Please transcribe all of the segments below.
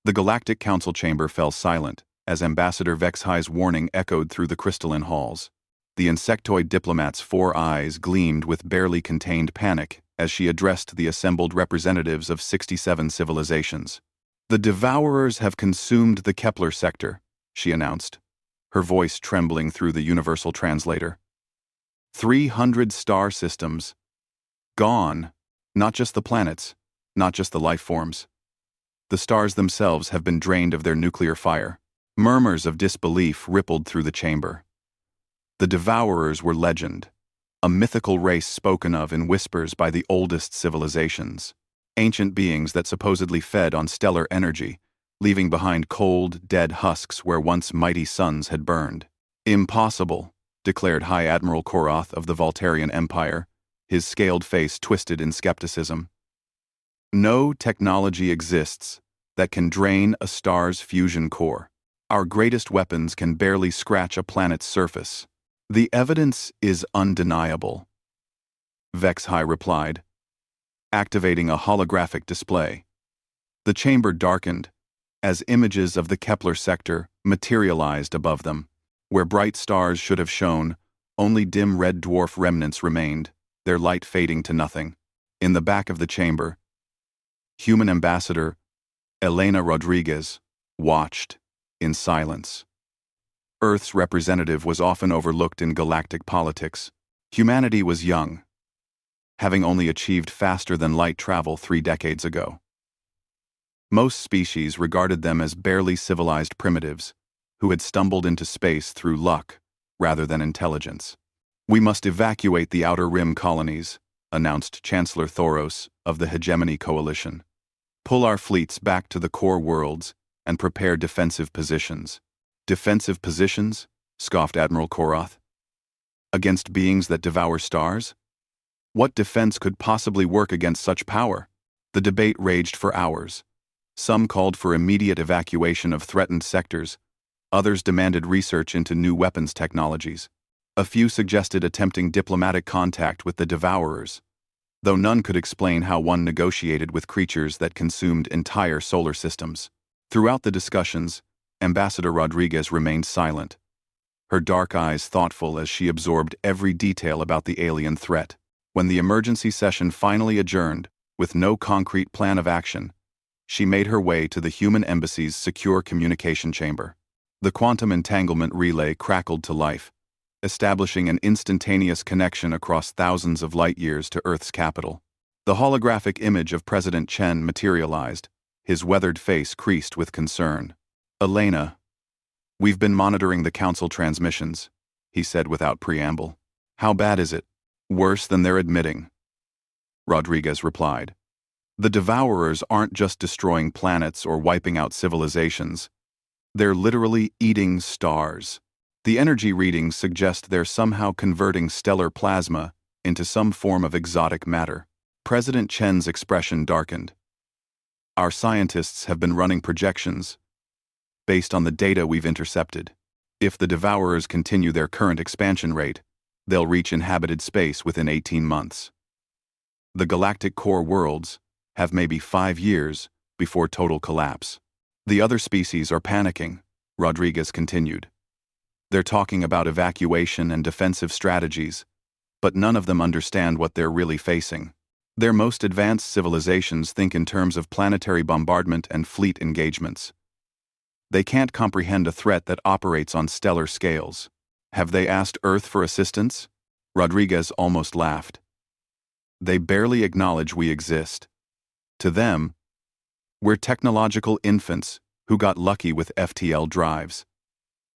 The Galactic Council chamber fell silent as Ambassador Vexhi's warning echoed through the crystalline halls. The insectoid diplomat's 4 eyes gleamed with barely contained panic as she addressed the assembled representatives of 67 civilizations. "The Devourers have consumed the Kepler sector," she announced, her voice trembling through the universal translator. 300 star systems. Gone. Not just the planets, not just the life forms. The stars themselves have been drained of their nuclear fire. Murmurs of disbelief rippled through the chamber. The Devourers were legend, a mythical race spoken of in whispers by the oldest civilizations, ancient beings that supposedly fed on stellar energy, leaving behind cold, dead husks where once mighty suns had burned. "Impossible," declared High Admiral Korath of the Voltarian Empire, his scaled face twisted in skepticism. "No technology exists that can drain a star's fusion core. Our greatest weapons can barely scratch a planet's surface. The evidence is undeniable," Vexhi replied, activating a holographic display. The chamber darkened as images of the Kepler sector materialized above them. Where bright stars should have shone, only dim red dwarf remnants remained, their light fading to nothing. In the back of the chamber, human ambassador Elena Rodriguez watched in silence. Earth's representative was often overlooked in galactic politics. Humanity was young, having only achieved faster-than-light travel 3 decades ago. Most species regarded them as barely civilized primitives who had stumbled into space through luck rather than intelligence. "We must evacuate the Outer Rim colonies," announced Chancellor Thoros of the Hegemony Coalition. "Pull our fleets back to the core worlds and prepare defensive positions." "Defensive positions?" scoffed Admiral Korath. "Against beings that devour stars? What defense could possibly work against such power?" The debate raged for hours. Some called for immediate evacuation of threatened sectors. Others demanded research into new weapons technologies. A few suggested attempting diplomatic contact with the Devourers, though none could explain how one negotiated with creatures that consumed entire solar systems. Throughout the discussions, Ambassador Rodriguez remained silent, her dark eyes thoughtful as she absorbed every detail about the alien threat. When the emergency session finally adjourned, with no concrete plan of action, she made her way to the human embassy's secure communication chamber. The quantum entanglement relay crackled to life, establishing an instantaneous connection across thousands of light-years to Earth's capital. The holographic image of President Chen materialized, his weathered face creased with concern. "Elena, we've been monitoring the Council transmissions," he said without preamble. "How bad is it?" "Worse than they're admitting," Rodriguez replied. "The Devourers aren't just destroying planets or wiping out civilizations. They're literally eating stars. The energy readings suggest they're somehow converting stellar plasma into some form of exotic matter." President Chen's expression darkened. "Our scientists have been running projections based on the data we've intercepted. If the Devourers continue their current expansion rate, they'll reach inhabited space within 18 months. The galactic core worlds have maybe 5 years before total collapse. The other species are panicking," Rodriguez continued. "They're talking about evacuation and defensive strategies, but none of them understand what they're really facing. Their most advanced civilizations think in terms of planetary bombardment and fleet engagements. They can't comprehend a threat that operates on stellar scales. Have they asked Earth for assistance?" Rodriguez almost laughed. "They barely acknowledge we exist. To them, we're technological infants who got lucky with FTL drives.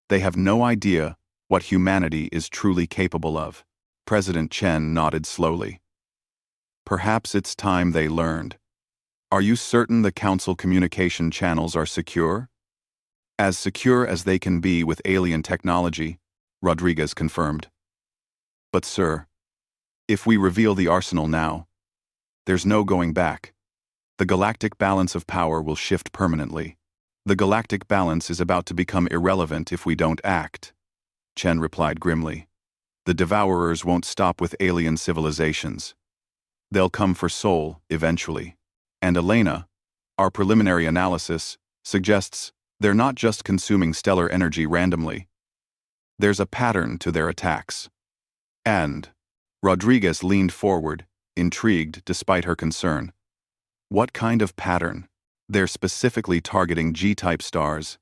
They have no idea what humanity is truly capable of." President Chen nodded slowly. "Perhaps it's time they learned. Are you certain the Council communication channels are secure?" "As secure as they can be with alien technology," Rodriguez confirmed. "But sir, if we reveal the arsenal now, there's no going back. The galactic balance of power will shift permanently. The galactic balance is about to become irrelevant if we don't act," Chen replied grimly. "The Devourers won't stop with alien civilizations. They'll come for Sol eventually. And Elena, our preliminary analysis suggests they're not just consuming stellar energy randomly. There's a pattern to their attacks. And Rodriguez leaned forward, intrigued despite her concern. What kind of pattern? They're specifically targeting G-type stars.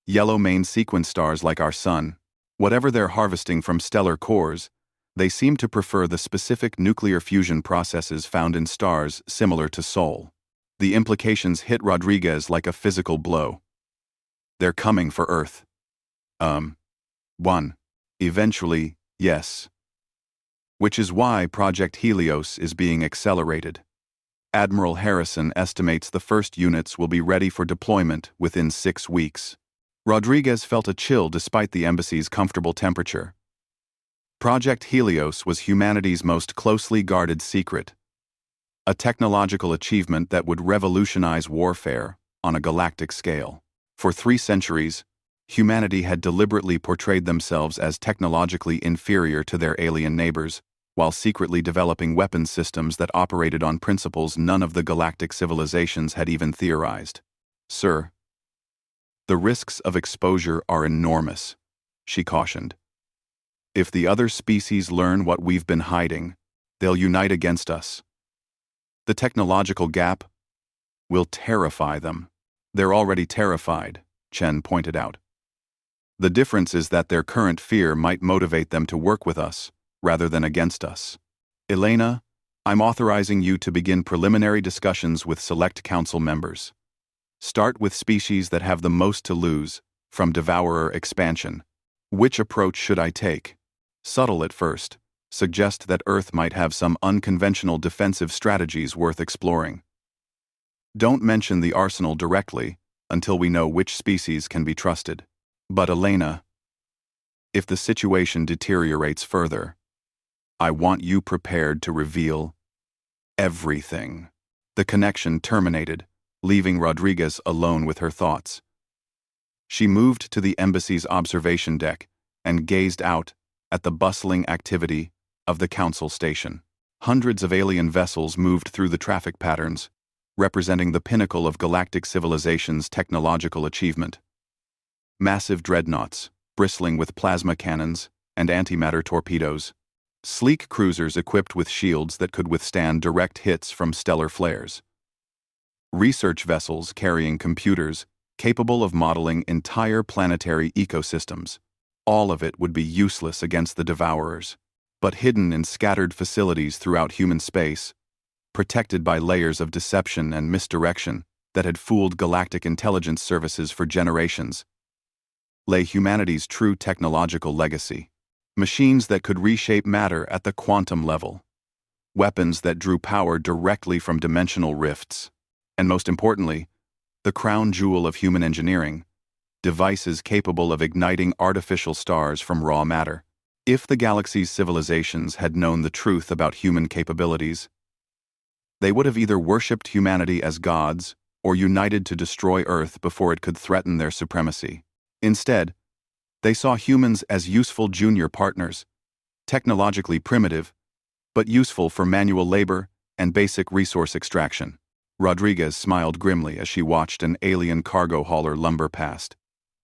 Yellow main sequence stars like our Sun. Whatever they're harvesting from stellar cores, they seem to prefer the specific nuclear fusion processes found in stars similar to Sol. The implications hit Rodriguez like a physical blow. They're coming for Earth. 1. Eventually, yes. Which is why Project Helios is being accelerated. Admiral Harrison estimates the first units will be ready for deployment within 6 weeks. Rodriguez felt a chill despite the embassy's comfortable temperature. Project Helios was humanity's most closely guarded secret, a technological achievement that would revolutionize warfare on a galactic scale. For 3 centuries, humanity had deliberately portrayed themselves as technologically inferior to their alien neighbors, while secretly developing weapons systems that operated on principles none of the galactic civilizations had even theorized. Sir, the risks of exposure are enormous, she cautioned. If the other species learn what we've been hiding, they'll unite against us. The technological gap will terrify them. They're already terrified, Chen pointed out. The difference is that their current fear might motivate them to work with us, rather than against us. Elena, I'm authorizing you to begin preliminary discussions with select council members. Start with species that have the most to lose, from devourer expansion. Which approach should I take? Subtle at first, suggest that Earth might have some unconventional defensive strategies worth exploring. Don't mention the arsenal directly until we know which species can be trusted. But Elena, if the situation deteriorates further, I want you prepared to reveal everything. The connection terminated, leaving Rodriguez alone with her thoughts. She moved to the embassy's observation deck and gazed out at the bustling activity of the council station. Hundreds of alien vessels moved through the traffic patterns, representing the pinnacle of galactic civilization's technological achievement. Massive dreadnoughts, bristling with plasma cannons and antimatter torpedoes. Sleek cruisers equipped with shields that could withstand direct hits from stellar flares. Research vessels carrying computers capable of modeling entire planetary ecosystems. All of it would be useless against the devourers, but hidden in scattered facilities throughout human space, protected by layers of deception and misdirection that had fooled galactic intelligence services for generations, lay humanity's true technological legacy. Machines that could reshape matter at the quantum level. Weapons that drew power directly from dimensional rifts. And most importantly, the crown jewel of human engineering, devices capable of igniting artificial stars from raw matter. If the galaxy's civilizations had known the truth about human capabilities, they would have either worshipped humanity as gods or united to destroy Earth before it could threaten their supremacy. Instead, they saw humans as useful junior partners, technologically primitive, but useful for manual labor and basic resource extraction. Rodriguez smiled grimly as she watched an alien cargo hauler lumber past,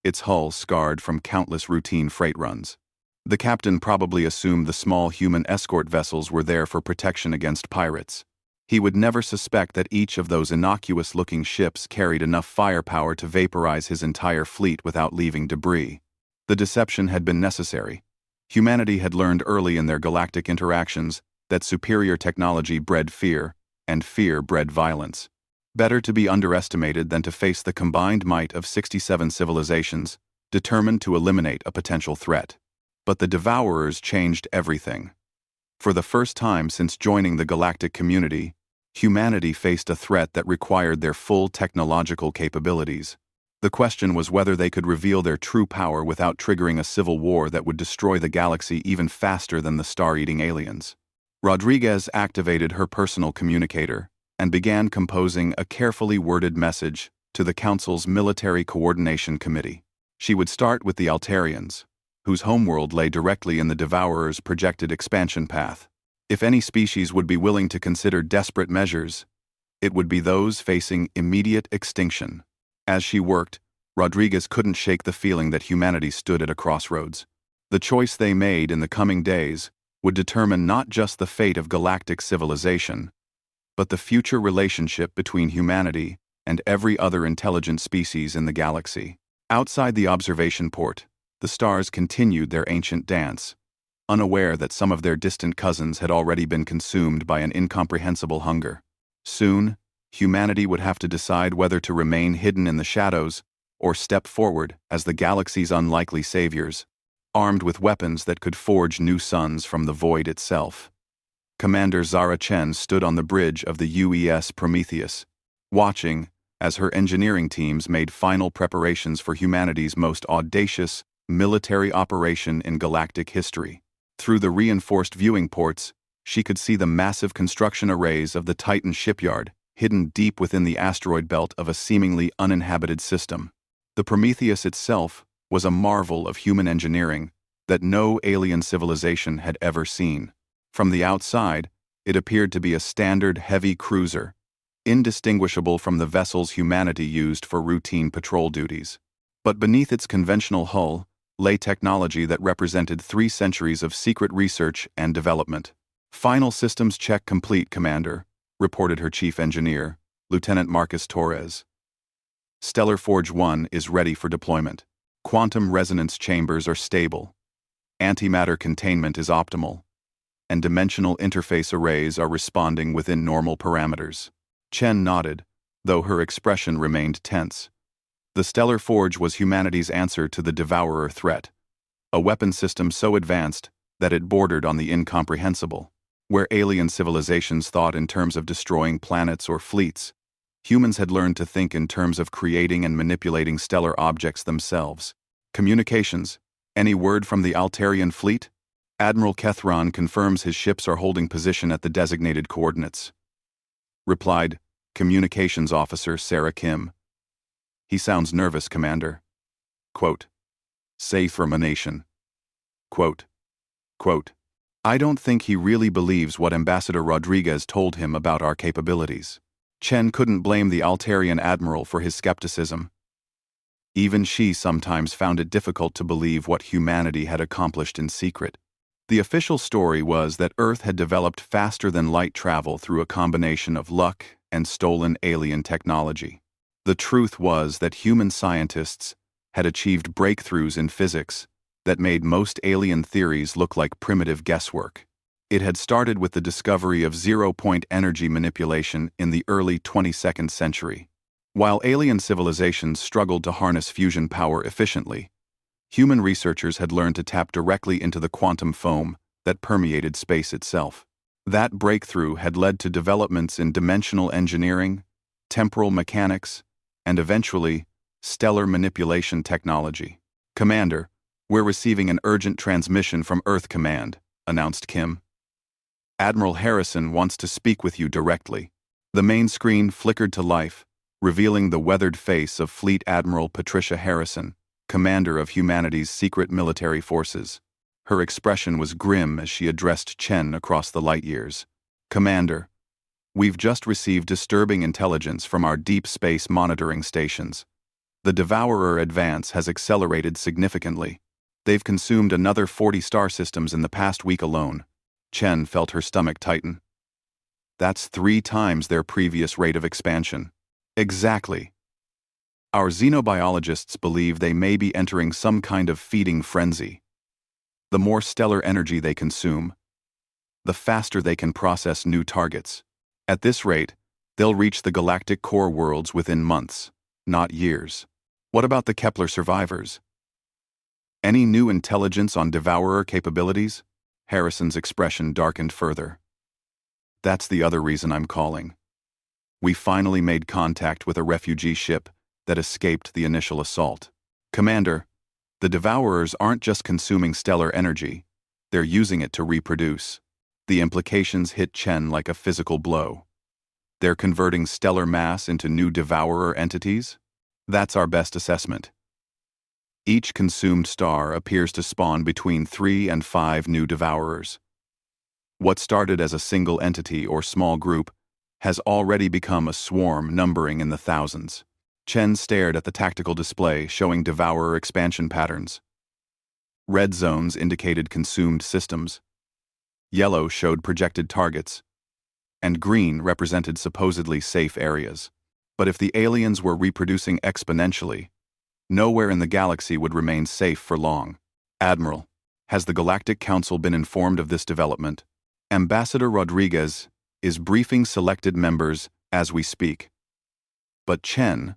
its hull scarred from countless routine freight runs. The captain probably assumed the small human escort vessels were there for protection against pirates. He would never suspect that each of those innocuous-looking ships carried enough firepower to vaporize his entire fleet without leaving debris. The deception had been necessary. Humanity had learned early in their galactic interactions that superior technology bred fear, and fear bred violence. Better to be underestimated than to face the combined might of 67 civilizations, determined to eliminate a potential threat. But the Devourers changed everything. For the first time since joining the galactic community, humanity faced a threat that required their full technological capabilities. The question was whether they could reveal their true power without triggering a civil war that would destroy the galaxy even faster than the star-eating aliens. Rodriguez activated her personal communicator and began composing a carefully worded message to the Council's Military Coordination Committee. She would start with the Altarians, whose homeworld lay directly in the Devourer's projected expansion path. If any species would be willing to consider desperate measures, it would be those facing immediate extinction. As she worked, Rodriguez couldn't shake the feeling that humanity stood at a crossroads. The choice they made in the coming days would determine not just the fate of galactic civilization, but the future relationship between humanity and every other intelligent species in the galaxy. Outside the observation port, the stars continued their ancient dance, unaware that some of their distant cousins had already been consumed by an incomprehensible hunger. Soon, humanity would have to decide whether to remain hidden in the shadows or step forward as the galaxy's unlikely saviors, armed with weapons that could forge new suns from the void itself. Commander Zara Chen stood on the bridge of the UES Prometheus, watching as her engineering teams made final preparations for humanity's most audacious military operation in galactic history. Through the reinforced viewing ports, she could see the massive construction arrays of the Titan shipyard, hidden deep within the asteroid belt of a seemingly uninhabited system. The Prometheus itself was a marvel of human engineering that no alien civilization had ever seen. From the outside, it appeared to be a standard heavy cruiser, indistinguishable from the vessels humanity used for routine patrol duties. But beneath its conventional hull lay technology that represented 3 centuries of secret research and development. "Final systems check complete, Commander," reported her chief engineer, Lieutenant Marcus Torres. "Stellar Forge 1 is ready for deployment. Quantum resonance chambers are stable. Antimatter containment is optimal, and dimensional interface arrays are responding within normal parameters." Chen nodded, though her expression remained tense. The Stellar Forge was humanity's answer to the Devourer threat, a weapon system so advanced that it bordered on the incomprehensible. Where alien civilizations thought in terms of destroying planets or fleets, humans had learned to think in terms of creating and manipulating stellar objects themselves. "Communications. Any word from the Altarian fleet?" "Admiral Kethron confirms his ships are holding position at the designated coordinates," replied Communications Officer Sarah Kim. "He sounds nervous, Commander." Quote, "Safe rumination." Quote, "I don't think he really believes what Ambassador Rodriguez told him about our capabilities." Chen couldn't blame the Altarian admiral for his skepticism. Even she sometimes found it difficult to believe what humanity had accomplished in secret. The official story was that Earth had developed faster than light travel through a combination of luck and stolen alien technology. The truth was that human scientists had achieved breakthroughs in physics that made most alien theories look like primitive guesswork. It had started with the discovery of zero-point energy manipulation in the early 22nd century. While alien civilizations struggled to harness fusion power efficiently, human researchers had learned to tap directly into the quantum foam that permeated space itself. That breakthrough had led to developments in dimensional engineering, temporal mechanics, and eventually, stellar manipulation technology. "Commander, we're receiving an urgent transmission from Earth Command," announced Kim. "Admiral Harrison wants to speak with you directly." The main screen flickered to life, revealing the weathered face of Fleet Admiral Patricia Harrison, commander of humanity's secret military forces. Her expression was grim as she addressed Chen across the light years. "Commander, we've just received disturbing intelligence from our deep space monitoring stations. The Devourer advance has accelerated significantly. They've consumed another 40 star systems in the past week alone." Chen felt her stomach tighten. "That's 3 times their previous rate of expansion." "Exactly. Our xenobiologists believe they may be entering some kind of feeding frenzy. The more stellar energy they consume, the faster they can process new targets. At this rate, they'll reach the galactic core worlds within months, not years." "What about the Kepler survivors? Any new intelligence on Devourer capabilities?" Harrison's expression darkened further. "That's the other reason I'm calling. We finally made contact with a refugee ship that escaped the initial assault. Commander, the Devourers aren't just consuming stellar energy, they're using it to reproduce." The implications hit Chen like a physical blow. "They're converting stellar mass into new Devourer entities?" "That's our best assessment. Each consumed star appears to spawn between 3 and 5 new Devourers. What started as a single entity or small group has already become a swarm numbering in the thousands." Chen stared at the tactical display showing devourer expansion patterns. Red zones indicated consumed systems. Yellow showed projected targets. And green represented supposedly safe areas. But if the aliens were reproducing exponentially, nowhere in the galaxy would remain safe for long. Admiral, has the Galactic Council been informed of this development? Ambassador Rodriguez is briefing selected members as we speak. But Chen,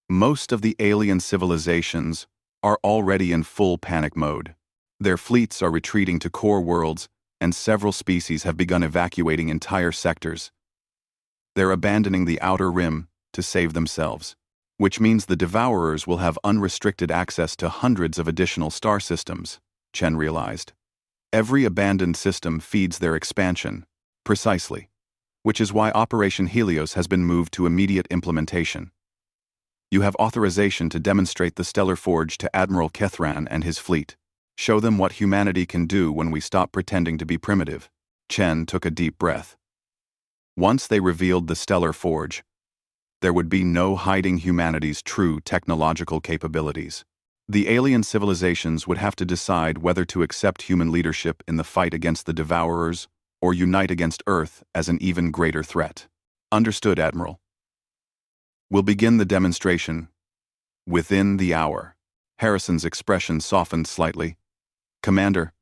most of the alien civilizations are already in full panic mode. Their fleets are retreating to core worlds, and several species have begun evacuating entire sectors. They're abandoning the outer rim to save themselves, which means the devourers will have unrestricted access to hundreds of additional star systems, Chen realized. Every abandoned system feeds their expansion, precisely, which is why Operation Helios has been moved to immediate implementation. You have authorization to demonstrate the Stellar Forge to Admiral Kethran and his fleet. Show them what humanity can do when we stop pretending to be primitive. Chen took a deep breath. Once they revealed the Stellar Forge, there would be no hiding humanity's true technological capabilities. The alien civilizations would have to decide whether to accept human leadership in the fight against the Devourers or unite against Earth as an even greater threat. Understood, Admiral. We'll begin the demonstration within the hour. Harrison's expression softened slightly. Commander,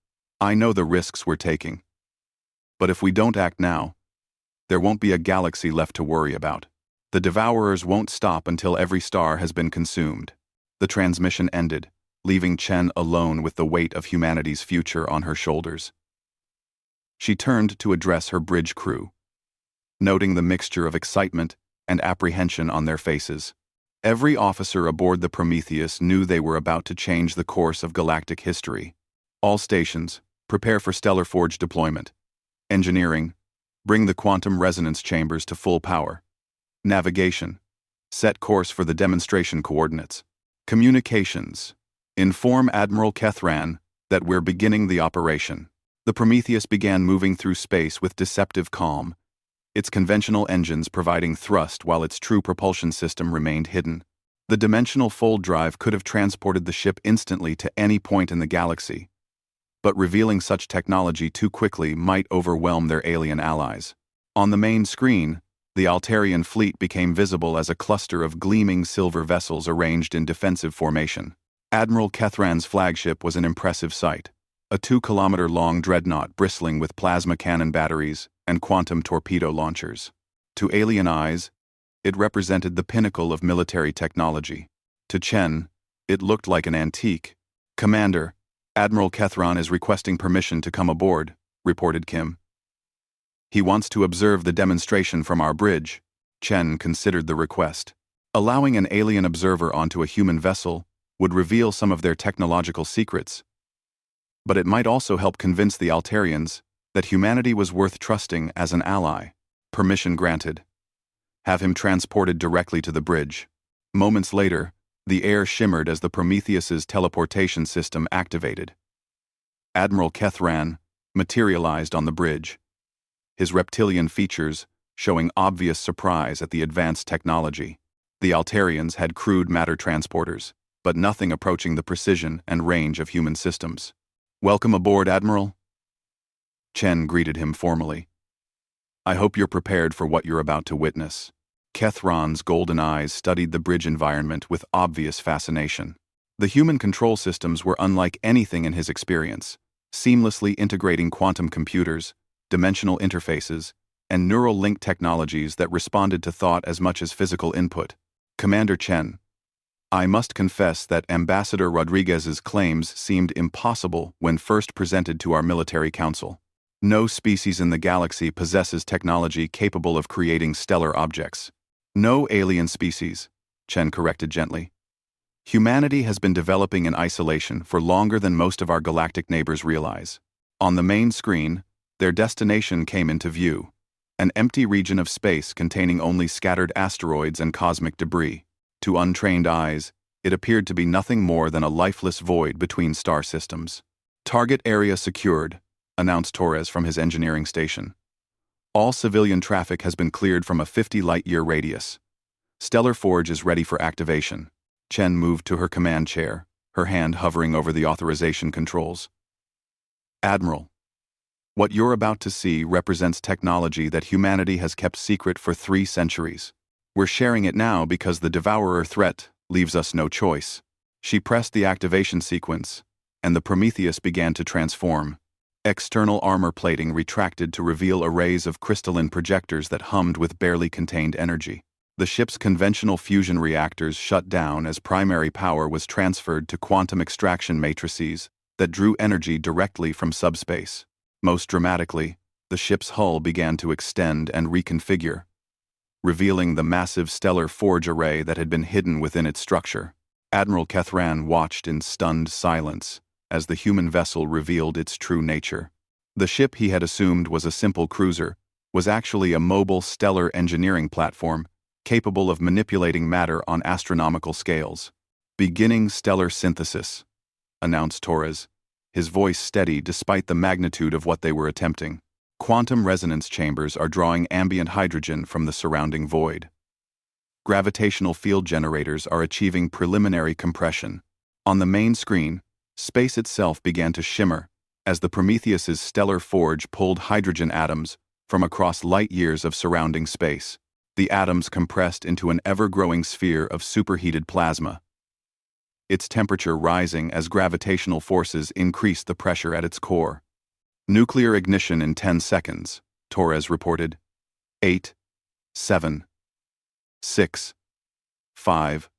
I know the risks we're taking. But if we don't act now, there won't be a galaxy left to worry about. The Devourers won't stop until every star has been consumed. The transmission ended, leaving Chen alone with the weight of humanity's future on her shoulders. She turned to address her bridge crew, noting the mixture of excitement and apprehension on their faces. Every officer aboard the Prometheus knew they were about to change the course of galactic history. All stations, prepare for Stellar Forge deployment. Engineering, bring the quantum resonance chambers to full power. Navigation, set course for the demonstration coordinates. Communications, inform Admiral Kethran that we're beginning the operation. The Prometheus began moving through space with deceptive calm, its conventional engines providing thrust while its true propulsion system remained hidden. The dimensional fold drive could have transported the ship instantly to any point in the galaxy, but revealing such technology too quickly might overwhelm their alien allies. On the main screen, the Altarian fleet became visible as a cluster of gleaming silver vessels arranged in defensive formation. Admiral Kethran's flagship was an impressive sight, a 2-kilometer-long dreadnought bristling with plasma cannon batteries and quantum torpedo launchers. To alien eyes, it represented the pinnacle of military technology. To Chen, it looked like an antique. Commander, Admiral Kethran is requesting permission to come aboard, reported Kim. He wants to observe the demonstration from our bridge. Chen considered the request. Allowing an alien observer onto a human vessel would reveal some of their technological secrets, but it might also help convince the Altarians that humanity was worth trusting as an ally. Permission granted. Have him transported directly to the bridge. Moments later, the air shimmered as the Prometheus's teleportation system activated. Admiral Kethran materialized on the bridge, his reptilian features showing obvious surprise at the advanced technology. The Altarians had crude matter transporters, but nothing approaching the precision and range of human systems. Welcome aboard, Admiral. Chen greeted him formally. I hope you're prepared for what you're about to witness. Kethran's golden eyes studied the bridge environment with obvious fascination. The human control systems were unlike anything in his experience, seamlessly integrating quantum computers, dimensional interfaces, and neural link technologies that responded to thought as much as physical input. Commander Chen, I must confess that Ambassador Rodriguez's claims seemed impossible when first presented to our military council. No species in the galaxy possesses technology capable of creating stellar objects. No alien species, Chen corrected gently. Humanity has been developing in isolation for longer than most of our galactic neighbors realize. On the main screen, their destination came into view, an empty region of space containing only scattered asteroids and cosmic debris. To untrained eyes, it appeared to be nothing more than a lifeless void between star systems. Target area secured, announced Torres from his engineering station. All civilian traffic has been cleared from a 50-light-year radius. Stellar Forge is ready for activation. Chen moved to her command chair, her hand hovering over the authorization controls. Admiral, what you're about to see represents technology that humanity has kept secret for 3 centuries. We're sharing it now because the Devourer threat leaves us no choice. She pressed the activation sequence, and the Prometheus began to transform. External armor plating retracted to reveal arrays of crystalline projectors that hummed with barely contained energy. The ship's conventional fusion reactors shut down as primary power was transferred to quantum extraction matrices that drew energy directly from subspace. Most dramatically, the ship's hull began to extend and reconfigure, revealing the massive stellar forge array that had been hidden within its structure. Admiral Kethran watched in stunned silence as the human vessel revealed its true nature. The ship he had assumed was a simple cruiser was actually a mobile stellar engineering platform capable of manipulating matter on astronomical scales. "Beginning stellar synthesis," announced Torres, his voice steady despite the magnitude of what they were attempting. "Quantum resonance chambers are drawing ambient hydrogen from the surrounding void. Gravitational field generators are achieving preliminary compression." On the main screen, space itself began to shimmer as the Prometheus's stellar forge pulled hydrogen atoms from across light years of surrounding space. The atoms compressed into an ever-growing sphere of superheated plasma, its temperature rising as gravitational forces increased the pressure at its core. "Nuclear ignition in 10 seconds, Torres reported. 8, 7, 6, 5,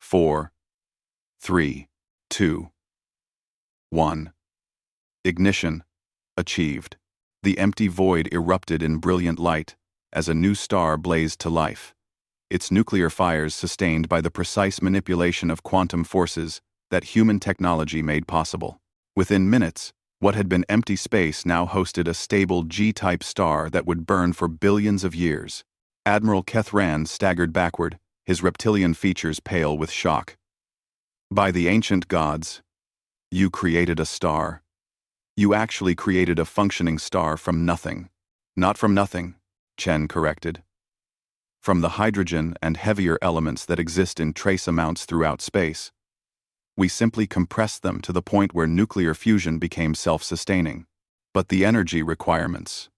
4, 3, 2, 1. Ignition achieved. The empty void erupted in brilliant light as a new star blazed to life, its nuclear fires sustained by the precise manipulation of quantum forces that human technology made possible. Within minutes, what had been empty space now hosted a stable G-type star that would burn for billions of years. Admiral Kethran staggered backward, his reptilian features pale with shock. "By the ancient gods, you created a star. You actually created a functioning star from nothing." "Not from nothing," Chen corrected. "From the hydrogen and heavier elements that exist in trace amounts throughout space. We simply compressed them to the point where nuclear fusion became self-sustaining. But the energy requirements,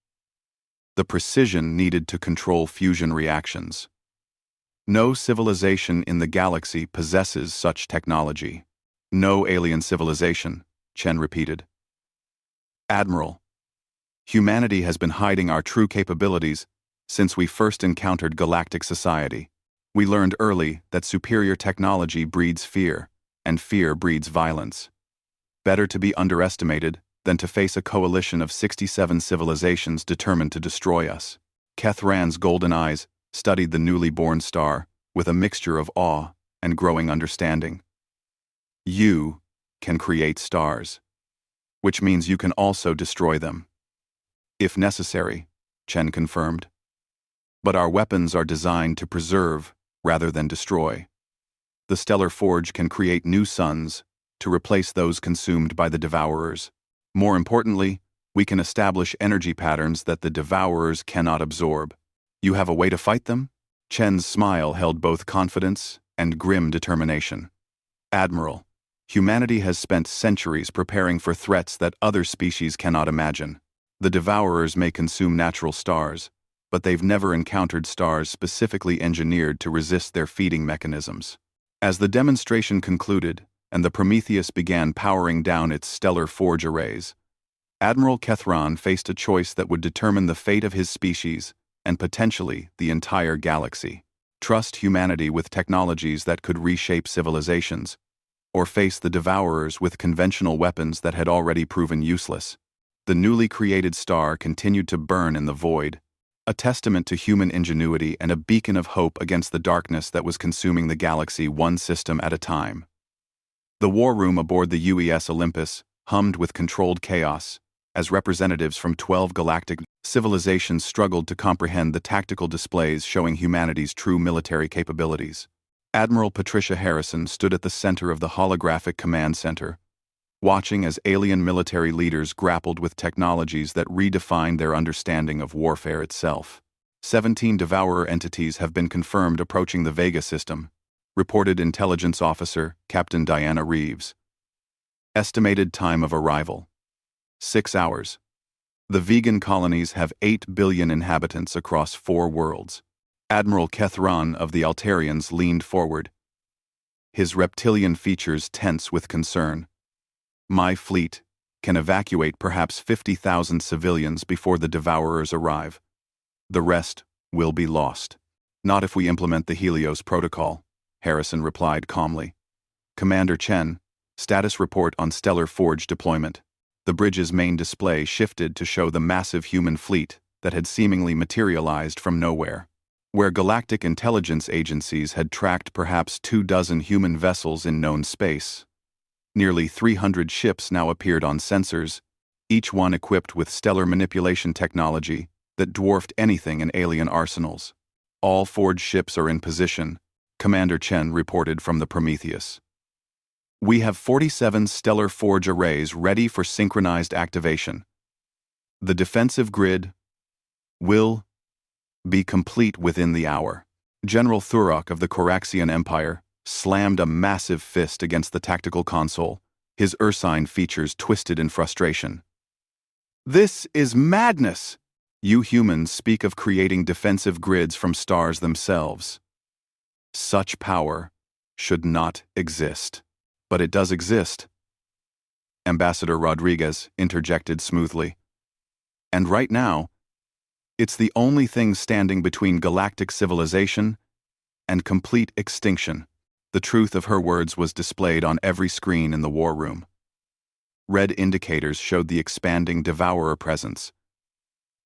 the precision needed to control fusion reactions. No civilization in the galaxy possesses such technology." "No alien civilization," Chen repeated. "Admiral, humanity has been hiding our true capabilities since we first encountered galactic society. We learned early that superior technology breeds fear, and fear breeds violence. Better to be underestimated than to face a coalition of 67 civilizations determined to destroy us." Kethran's golden eyes studied the newly born star with a mixture of awe and growing understanding. "You can create stars, which means you can also destroy them. If necessary," Chen confirmed. "But our weapons are designed to preserve rather than destroy. The Stellar Forge can create new suns to replace those consumed by the Devourers. More importantly, we can establish energy patterns that the Devourers cannot absorb. You have a way to fight them?" Chen's smile held both confidence and grim determination. "Admiral, humanity has spent centuries preparing for threats that other species cannot imagine. The Devourers may consume natural stars, but they've never encountered stars specifically engineered to resist their feeding mechanisms." As the demonstration concluded and the Prometheus began powering down its stellar forge arrays, Admiral Kethran faced a choice that would determine the fate of his species and potentially the entire galaxy. Trust humanity with technologies that could reshape civilizations, or face the Devourers with conventional weapons that had already proven useless. The newly created star continued to burn in the void, a testament to human ingenuity and a beacon of hope against the darkness that was consuming the galaxy one system at a time. The war room aboard the UES Olympus hummed with controlled chaos, as representatives from 12 galactic civilizations struggled to comprehend the tactical displays showing humanity's true military capabilities. Admiral Patricia Harrison stood at the center of the holographic command center, watching as alien military leaders grappled with technologies that redefined their understanding of warfare itself. 17 Devourer entities have been confirmed approaching the Vega system, reported Intelligence Officer Captain Diana Reeves. Estimated time of arrival: 6 hours. The vegan colonies have 8 billion inhabitants across 4 worlds. Admiral Kethran of the Altarians leaned forward, his reptilian features tense with concern. My fleet can evacuate perhaps 50,000 civilians before the Devourers arrive. The rest will be lost. Not if we implement the Helios Protocol, Harrison replied calmly. Commander Chen, status report on Stellar Forge deployment. The bridge's main display shifted to show the massive human fleet that had seemingly materialized from nowhere. Where galactic intelligence agencies had tracked perhaps 24 human vessels in known space, nearly 300 ships now appeared on sensors, each one equipped with stellar manipulation technology that dwarfed anything in alien arsenals. All Forge ships are in position, Commander Chen reported from the Prometheus. We have 47 stellar Forge arrays ready for synchronized activation. The defensive grid will be complete within the hour. General Thurok of the Coraxian Empire slammed a massive fist against the tactical console, his ursine features twisted in frustration. This is madness! You humans speak of creating defensive grids from stars themselves. Such power should not exist. But it does exist. Ambassador Rodriguez interjected smoothly. And right now, it's the only thing standing between galactic civilization and complete extinction. The truth of her words was displayed on every screen in the war room. Red indicators showed the expanding Devourer presence,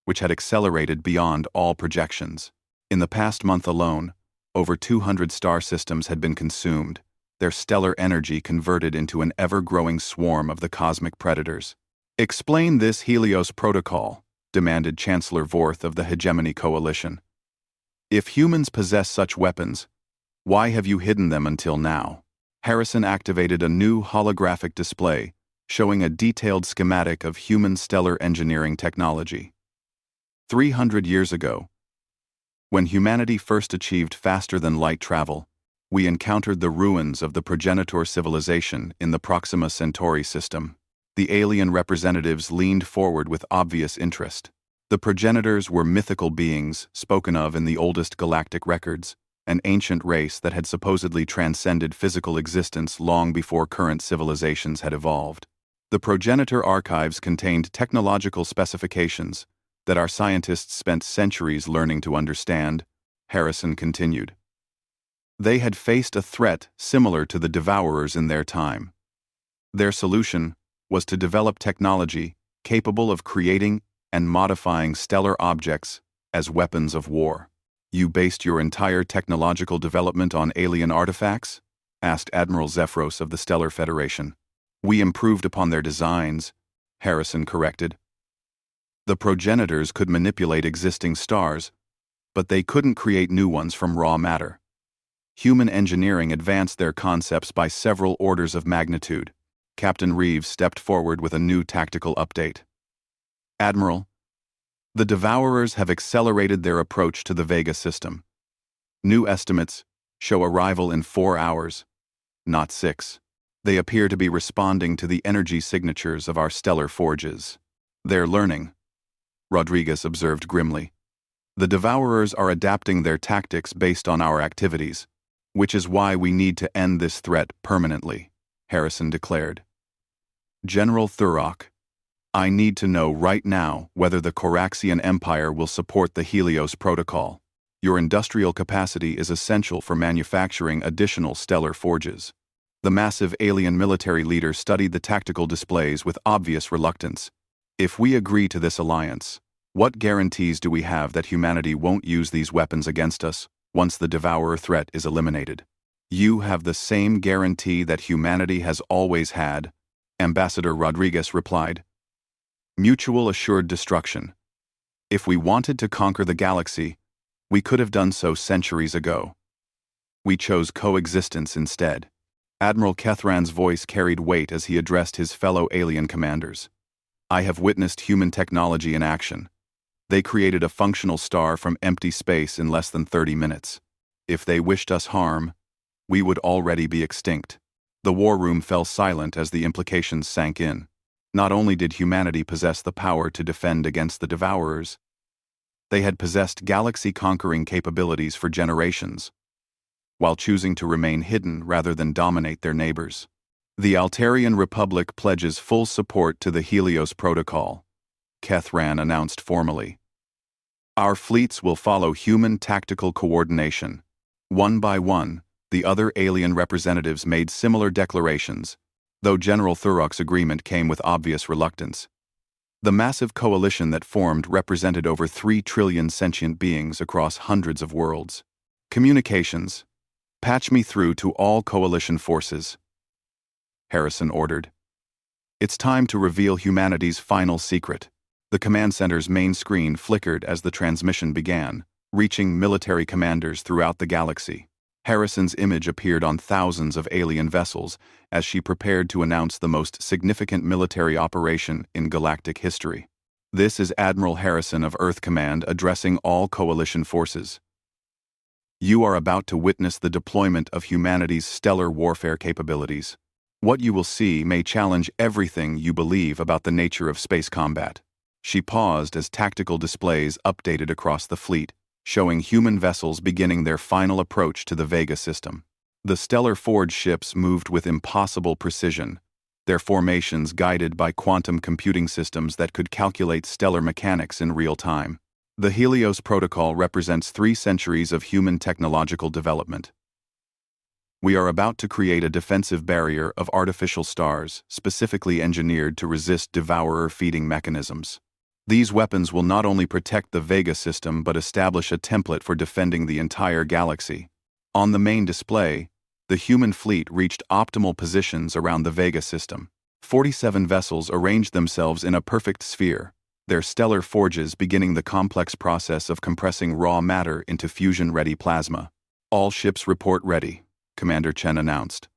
which had accelerated beyond all projections. In the past month alone, over 200 star systems had been consumed, their stellar energy converted into an ever-growing swarm of the cosmic predators. Explain this Helios Protocol, demanded Chancellor Vorth of the Hegemony Coalition. If humans possess such weapons, why have you hidden them until now? Harrison activated a new holographic display, showing a detailed schematic of human stellar engineering technology. 300 years ago, when humanity first achieved faster-than-light travel, we encountered the ruins of the progenitor civilization in the Proxima Centauri system. The alien representatives leaned forward with obvious interest. The progenitors were mythical beings spoken of in the oldest galactic records, an ancient race that had supposedly transcended physical existence long before current civilizations had evolved. The progenitor archives contained technological specifications that our scientists spent centuries learning to understand, Harrison continued. They had faced a threat similar to the Devourers in their time. Their solution was to develop technology capable of creating and modifying stellar objects as weapons of war. You based your entire technological development on alien artifacts? Asked Admiral Zephyros of the Stellar Federation. We improved upon their designs, Harrison corrected. The progenitors could manipulate existing stars, but they couldn't create new ones from raw matter. Human engineering advanced their concepts by several orders of magnitude. Captain Reeves stepped forward with a new tactical update. Admiral, the Devourers have accelerated their approach to the Vega system. New estimates show arrival in 4 hours, not 6. They appear to be responding to the energy signatures of our stellar forges. They're learning, Rodriguez observed grimly. The Devourers are adapting their tactics based on our activities, which is why we need to end this threat permanently, Harrison declared. General Thurok, I need to know right now whether the Coraxian Empire will support the Helios Protocol. Your industrial capacity is essential for manufacturing additional stellar forges. The massive alien military leader studied the tactical displays with obvious reluctance. If we agree to this alliance, what guarantees do we have that humanity won't use these weapons against us once the Devourer threat is eliminated? You have the same guarantee that humanity has always had, Ambassador Rodriguez replied. Mutual assured destruction. If we wanted to conquer the galaxy, we could have done so centuries ago. We chose coexistence instead. Admiral Kethran's voice carried weight as he addressed his fellow alien commanders. I have witnessed human technology in action. They created a functional star from empty space in less than 30 minutes. If they wished us harm, we would already be extinct. The war room fell silent as the implications sank in. Not only did humanity possess the power to defend against the Devourers, they had possessed galaxy-conquering capabilities for generations, while choosing to remain hidden rather than dominate their neighbors. The Altarian Republic pledges full support to the Helios Protocol, Kethran announced formally. Our fleets will follow human tactical coordination. One by one, the other alien representatives made similar declarations, though General Thurok's agreement came with obvious reluctance. The massive coalition that formed represented over 3 trillion sentient beings across hundreds of worlds. Communications. Patch me through to all coalition forces, Harrison ordered. It's time to reveal humanity's final secret. The command center's main screen flickered as the transmission began, reaching military commanders throughout the galaxy. Harrison's image appeared on thousands of alien vessels as she prepared to announce the most significant military operation in galactic history. This is Admiral Harrison of Earth Command addressing all coalition forces. You are about to witness the deployment of humanity's stellar warfare capabilities. What you will see may challenge everything you believe about the nature of space combat. She paused as tactical displays updated across the fleet, showing human vessels beginning their final approach to the Vega system. The Stellar Forge ships moved with impossible precision, their formations guided by quantum computing systems that could calculate stellar mechanics in real time. The Helios Protocol represents 3 centuries of human technological development. We are about to create a defensive barrier of artificial stars, specifically engineered to resist devourer feeding mechanisms. These weapons will not only protect the Vega system but establish a template for defending the entire galaxy. On the main display, the human fleet reached optimal positions around the Vega system. 47 vessels arranged themselves in a perfect sphere, their stellar forges beginning the complex process of compressing raw matter into fusion-ready plasma. All ships report ready, Commander Chen announced.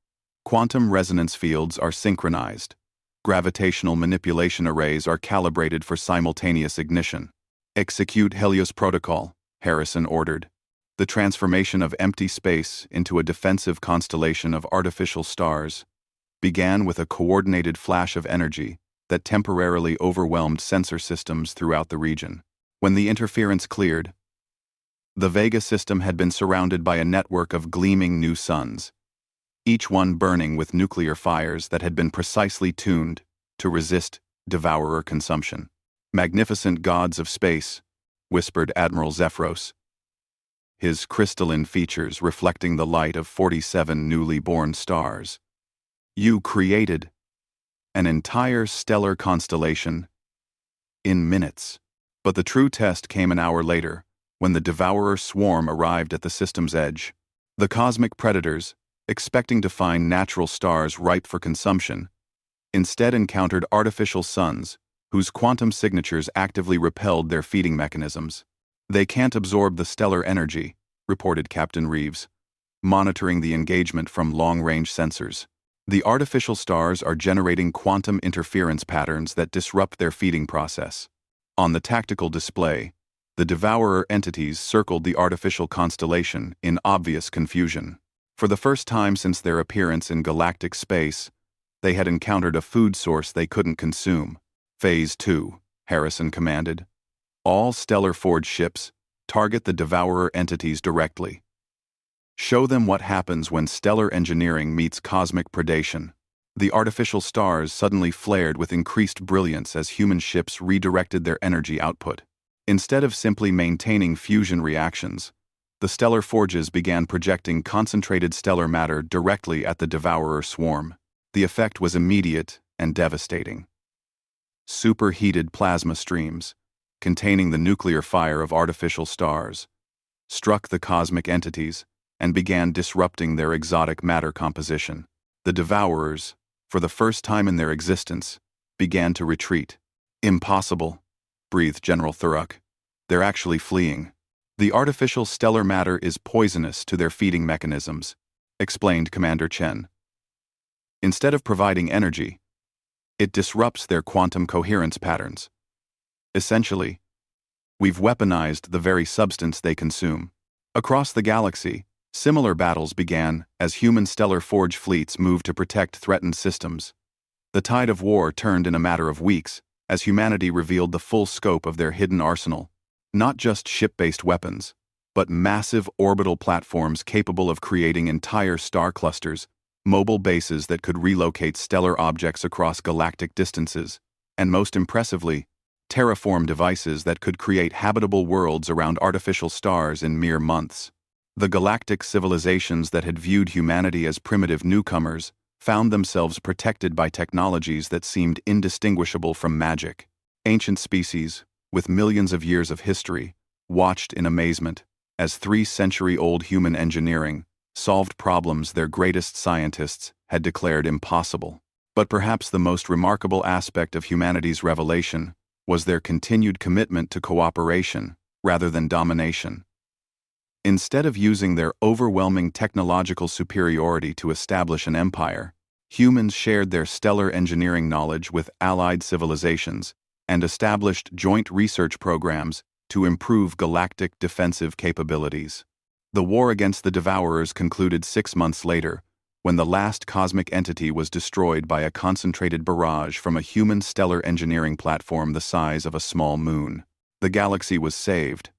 Quantum resonance fields are synchronized. Gravitational manipulation arrays are calibrated for simultaneous ignition. Execute Helios Protocol, Harrison ordered. The transformation of empty space into a defensive constellation of artificial stars began with a coordinated flash of energy that temporarily overwhelmed sensor systems throughout the region. When the interference cleared, the Vega system had been surrounded by a network of gleaming new suns, each one burning with nuclear fires that had been precisely tuned to resist devourer consumption. Magnificent gods of space, whispered Admiral Zephyros, his crystalline features reflecting the light of 47 newly born stars. You created an entire stellar constellation in minutes. But the true test came an hour later, when the devourer swarm arrived at the system's edge. The cosmic predators, expecting to find natural stars ripe for consumption, instead encountered artificial suns whose quantum signatures actively repelled their feeding mechanisms. They can't absorb the stellar energy, reported Captain Reeves, monitoring the engagement from long-range sensors. The artificial stars are generating quantum interference patterns that disrupt their feeding process. On the tactical display, the devourer entities circled the artificial constellation in obvious confusion. For the first time since their appearance in galactic space, they had encountered a food source they couldn't consume. Phase 2, Harrison commanded. All Stellar Forge ships, target the devourer entities directly. Show them what happens when stellar engineering meets cosmic predation. The artificial stars suddenly flared with increased brilliance as human ships redirected their energy output. Instead of simply maintaining fusion reactions, the stellar forges began projecting concentrated stellar matter directly at the devourer swarm. The effect was immediate and devastating. Superheated plasma streams, containing the nuclear fire of artificial stars, struck the cosmic entities and began disrupting their exotic matter composition. The devourers, for the first time in their existence, began to retreat. Impossible, breathed General Thurok. They're actually fleeing. The artificial stellar matter is poisonous to their feeding mechanisms, explained Commander Chen. Instead of providing energy, it disrupts their quantum coherence patterns. Essentially, We've weaponized the very substance they consume. Across the galaxy, similar battles began as human stellar forge fleets moved to protect threatened systems. The tide of war turned in a matter of weeks as humanity revealed the full scope of their hidden arsenal. Not just ship-based weapons, but massive orbital platforms capable of creating entire star clusters, mobile bases that could relocate stellar objects across galactic distances, and most impressively, terraform devices that could create habitable worlds around artificial stars in mere months. The galactic civilizations that had viewed humanity as primitive newcomers found themselves protected by technologies that seemed indistinguishable from magic. Ancient species, with millions of years of history, watched in amazement as 3-century-old human engineering solved problems their greatest scientists had declared impossible. But perhaps the most remarkable aspect of humanity's revelation was their continued commitment to cooperation rather than domination. Instead of using their overwhelming technological superiority to establish an empire, humans shared their stellar engineering knowledge with allied civilizations and established joint research programs to improve galactic defensive capabilities. The war against the Devourers concluded 6 months later, when the last cosmic entity was destroyed by a concentrated barrage from a human stellar engineering platform the size of a small moon. The galaxy was saved,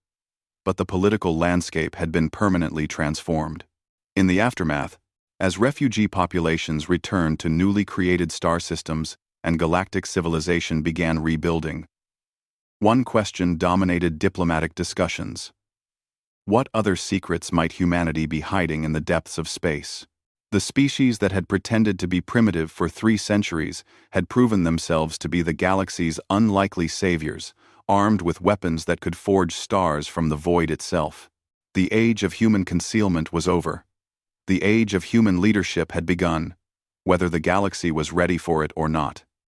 but the political landscape had been permanently transformed. In the aftermath, as refugee populations returned to newly created star systems and galactic civilization began rebuilding, one question dominated diplomatic discussions. What other secrets might humanity be hiding in the depths of space? The species that had pretended to be primitive for 3 centuries had proven themselves to be the galaxy's unlikely saviors, armed with weapons that could forge stars from the void itself. The age of human concealment was over. The age of human leadership had begun, whether the galaxy was ready for it or not.